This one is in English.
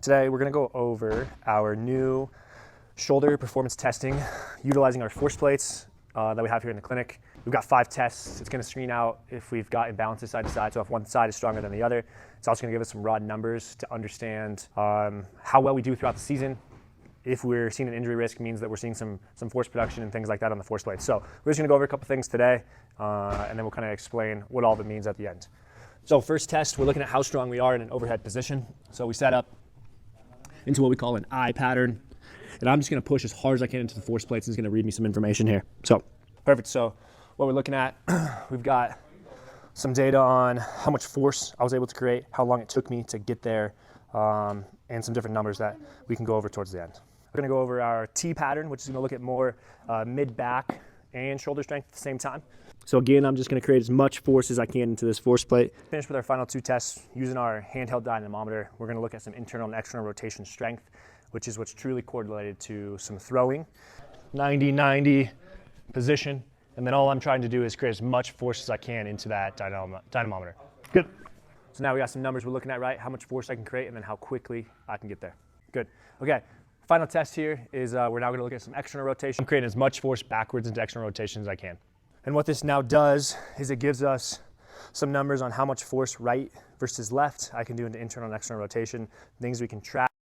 Today we're going to go over our new shoulder performance testing utilizing our force plates that we have here in the clinic. We've got 5 tests. It's going to screen out if we've got imbalances side to side, so if one side is stronger than the other. It's also going to give us some raw numbers to understand how well we do throughout the season. If we're seeing an injury risk, means that we're seeing some force production and things like that on the force plates. So we're just going to go over a couple things today, and then we'll kind of explain what all of it means at the end. So first test, we're looking at how strong we are in an overhead position. So we set up into what we call an I pattern. And I'm just going to push as hard as I can into the force plates. It's going to read me some information here. So perfect. So what we're looking at, we've got some data on how much force I was able to create, how long it took me to get there, and some different numbers that we can go over towards the end. We're going to go over our T pattern, which is going to look at more mid-back and shoulder strength at the same time. So again, I'm just going to create as much force as I can into this force plate. Finish with our final 2 tests using our handheld dynamometer. We're going to look at some internal and external rotation strength, which is what's truly correlated to some throwing. 90-90 position, and then all I'm trying to do is create as much force as I can into that dynamometer. Good. So now we got some numbers we're looking at, right? How much force I can create and then how quickly I can get there. Good. Okay. Final test here is we're now going to look at some external rotation. I'm creating as much force backwards into external rotation as I can. And what this now does is it gives us some numbers on how much force right versus left I can do into internal and external rotation, things we can track.